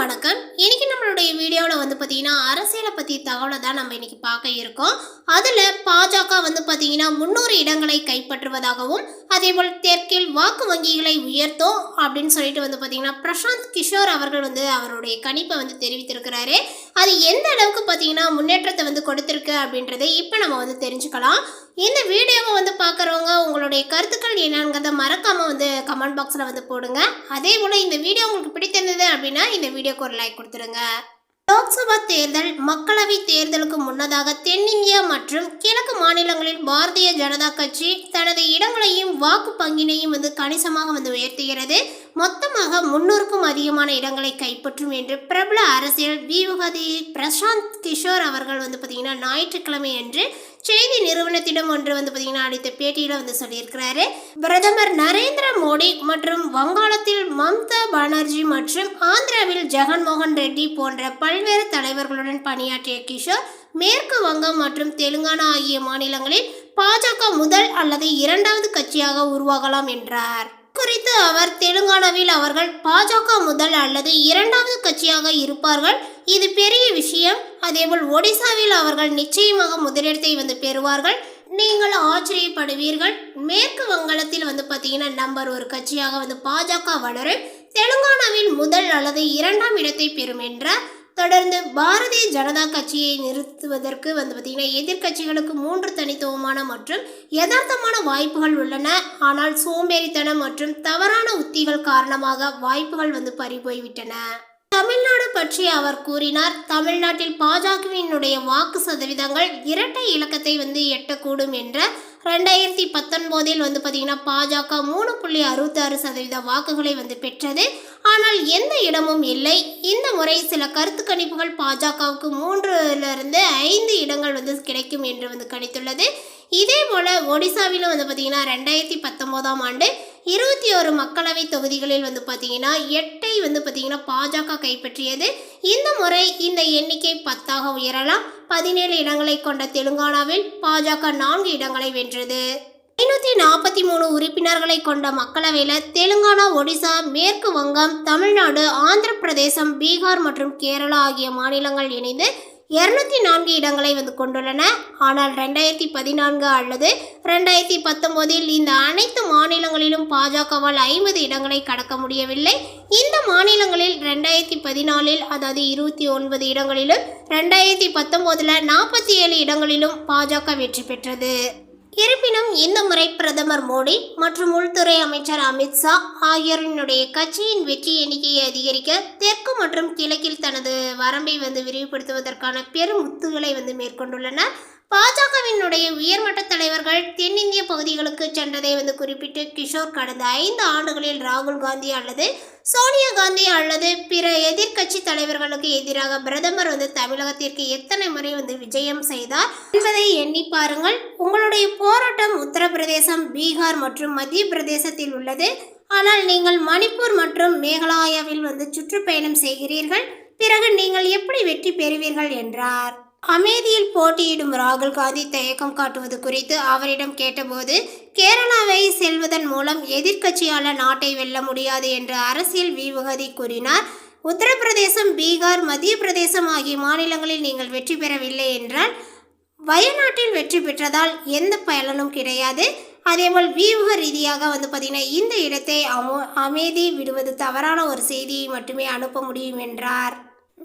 வணக்கம். இன்னைக்கு நம்மளுடைய வீடியோவில் பார்த்தீங்கன்னா அரசியலை பற்றி தகவலை தான் நம்ம இன்னைக்கு பார்க்க இருக்கோம். அதில் பாஜக பார்த்தீங்கன்னா 300 இடங்களை கைப்பற்றுவதாகவும் அதேபோல் தெற்கில் வாக்கு வங்கிகளை உயர்த்தும் அப்படின்னு சொல்லிட்டு பார்த்தீங்கன்னா பிரசாந்த் கிஷோர் அவர்கள் அவருடைய கணிப்பை தெரிவித்திருக்கிறாரு. அது எந்த அளவுக்கு பார்த்தீங்கன்னா முன்னேற்றத்தை கொடுத்துருக்கு அப்படின்றதை இப்போ நம்ம தெரிஞ்சுக்கலாம். இந்த வீடியோவை பார்க்குறவங்க உங்களுடைய கருத்துக்கள் என்னங்கிறத மறக்காமல் கமெண்ட் பாக்ஸில் போடுங்க. அதே போல் இந்த வீடியோ உங்களுக்கு பிடித்திருந்தது அப்படின்னா இந்த வீடியோக்கு ஒரு லைக் கொடுத்துருங்க. லோக்சபா தேர்தல் மக்களவை தேர்தலுக்கு முன்னதாக தென்னிந்தியா மற்றும் கிழக்கு மாநிலங்களில் பாரதிய ஜனதா கட்சி தனது இடங்களையும் வாக்கு பங்கினையும் கணிசமாக உயர்த்துகிறது. மொத்தமாக 300க்கும் அதிகமான இடங்களை கைப்பற்றும் என்று பிரபல அரசியல் வியூகதி பிரசாந்த் கிஷோர் அவர்கள் பார்த்தீங்கன்னா ஞாயிற்றுக்கிழமை அன்று செய்தி நிறுவனத்திடம் ஒன்று பார்த்தீங்கன்னா அளித்த பேட்டியில் சொல்லியிருக்கிறாரு. பிரதமர் நரேந்திர மோடி மற்றும் வங்காளத்தில் மம்தா பானர்ஜி மற்றும் ஆந்திராவில் ஜெகன்மோகன் ரெட்டி போன்ற பல்வேறு தலைவர்களுடன் பணியாற்றிய கிஷோர் மேற்கு வங்கம் மற்றும் தெலுங்கானா ஆகிய மாநிலங்களில் பாஜக முதல் அல்லது இரண்டாவது கட்சியாக உருவாகலாம் என்றார். குறித்து அவர் தெலுங்கானாவில் அவர்கள் பாஜக முதல் அல்லது இரண்டாவது கட்சியாக இருப்பார்கள், இது பெரிய விஷயம். அதேபோல் ஒடிசாவில் அவர்கள் நிச்சயமாக முதலிடத்தை பெறுவார்கள், நீங்கள் ஆச்சரியப்படுவீர்கள். மேற்கு வங்காளத்தில் பார்த்தீங்கன்னா நம்பர் 1 கட்சியாக பாஜக வளரும், தெலுங்கானாவில் முதல் அல்லது இரண்டாம் இடத்தை பெறும் என்றார். தொடர்ந்து பாரதிய ஜனதா கட்சியை நிறுத்துவதற்கு பார்த்தீங்கன்னா எதிர்கட்சிகளுக்கு 3 தனித்துவமான மற்றும் யதார்த்தமான வாய்ப்புகள் உள்ளன. ஆனால் சோம்பேறித்தனம் மற்றும் தவறான உத்திகள் காரணமாக வாய்ப்புகள் பறிபோய்விட்டன. தமிழ்நாடு பற்றி அவர் கூறினார். தமிழ்நாட்டில் பாஜகவினுடைய வாக்கு சதவீதங்கள் இரட்டை இலக்கத்தை எட்டக்கூடும் என்ற 2019 பார்த்தீங்கன்னா பாஜக 3.66% வாக்குகளை பெற்றது. ஆனால் எந்த இடமும் இல்லை. இந்த முறை சில கருத்து கணிப்புகள் பாஜகவுக்கு 3லிருந்து 5 இடங்கள் கிடைக்கும் என்று கணித்துள்ளது. இதே போல் ஒடிசாவிலும் பார்த்தீங்கன்னா 2019ஆம் ஆண்டு 21 மக்களவை தொகுதிகளில் பார்த்தீங்கன்னா 8ஐ பார்த்தீங்கன்னா பாஜக கைப்பற்றியது. இந்த முறை இந்த எண்ணிக்கை 10ஆக உயரலாம். 17 இடங்களை கொண்ட தெலுங்கானாவில் பாஜக 4 இடங்களை வென்றது. 543 உறுப்பினர்களை கொண்ட மக்களவையில் தெலுங்கானா, ஒடிசா, மேற்கு வங்கம், தமிழ்நாடு, ஆந்திர பிரதேசம், பீகார் மற்றும் கேரளா ஆகிய மாநிலங்கள் இணைந்து 204 இடங்களை கொண்டுள்ளன. ஆனால் 2014 அல்லது 2019 இந்த அனைத்து மாநிலங்களிலும் பாஜகவால் 50 இடங்களை கடக்க முடியவில்லை. இந்த மாநிலங்களில் 2014 அதாவது 29 இடங்களிலும் 2019 47 இடங்களிலும் பாஜக வெற்றி பெற்றது. இருப்பினும் இந்த முறை பிரதமர் மோடி மற்றும் உள்துறை அமைச்சர் அமித்ஷா ஆகியோரினுடைய கட்சியின் வெற்றி எண்ணிக்கையை அதிகரிக்க தெற்கு மற்றும் கிழக்கில் தனது வரம்பை விரிவுபடுத்துவதற்கான பெரும் உத்துகளை மேற்கொண்டுள்ளனர். பாஜகவினுடைய உயர்மட்ட தலைவர்கள் தென்னிந்திய பகுதிகளுக்கு சென்றதை குறிப்பிட்டு கிஷோர் கடந்த 5 ஆண்டுகளில் ராகுல் காந்தி அல்லது சோனியா காந்தி அல்லது பிற எதிர்கட்சி தலைவர்களுக்கு எதிராக பிரதமர் தமிழகத்திற்கு எத்தனை முறை விஜயம் செய்தார் என்பதை எண்ணி பாருங்கள். உங்களுடைய போராட்டம் உத்தரப்பிரதேசம், பீகார் மற்றும் மத்திய பிரதேசத்தில் உள்ளது. ஆனால் நீங்கள் மணிப்பூர் மற்றும் மேகாலயாவில் சுற்றுப்பயணம் செய்கிறீர்கள். பிறகு நீங்கள் எப்படி வெற்றி பெறுவீர்கள் என்றார். அமேதியில் போட்டியிடும் ராகுல் காந்தி தயக்கம் காட்டுவது குறித்து அவரிடம் கேட்டபோது கேரளாவை செல்வதன் மூலம் எதிர்க்கட்சியால் நாட்டை வெல்ல முடியாது என்று அரசியல் வியூகதி கூறினார். உத்தரப்பிரதேசம், பீகார், மத்திய பிரதேசம் ஆகிய மாநிலங்களில் நீங்கள் வெற்றி பெறவில்லை என்றால் வயநாட்டில் வெற்றி பெற்றதால் எந்த பயனும் கிடையாது. அதேபோல் வியூக ரீதியாக பார்த்தீங்கன்னா இந்த இடத்தை அமேதி விடுவது தவறான ஒரு செய்தியை மட்டுமே அனுப்ப முடியும் என்றார்.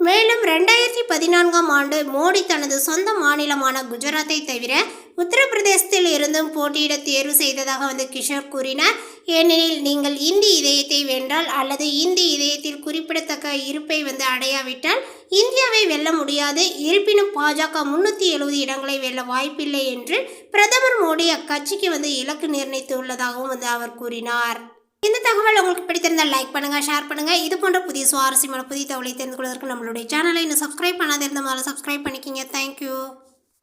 மேலும் 2014ஆம் ஆண்டு மோடி தனது சொந்த மாநிலமான குஜராத்தை தவிர உத்தரப்பிரதேசத்தில் இருந்தும் போட்டியிட தேர்வு செய்ததாக கிஷோர் கூறினார். ஏனெனில் நீங்கள் இந்தி இதயத்தை வென்றால் அல்லது இந்தி இதயத்தில் குறிப்பிடத்தக்க இருப்பை அடையாவிட்டால் இந்தியாவை வெல்ல முடியாது. இருப்பினும் பாஜக 370 இடங்களை வெல்ல வாய்ப்பில்லை என்று பிரதமர் மோடி அக்கட்சிக்கு இலக்கு நிர்ணயித்துள்ளதாகவும் அவர் கூறினார். இந்த தகவல் உங்களுக்கு பிடித்திருந்தால் லைக் பண்ணுங்கள், ஷேர் பண்ணுங்கள். இது போன்ற புதிய சுவாரஸ்யமான புதிய தகவலை தெரிந்து கொள்வதற்கு நம்மளுடைய சேனலை இன்னும் சப்ஸ்கிரைப் பண்ணாதிருந்தால் சப்ஸ்கிரைப் பண்ணிக்கிங்க. தேங்க்யூ.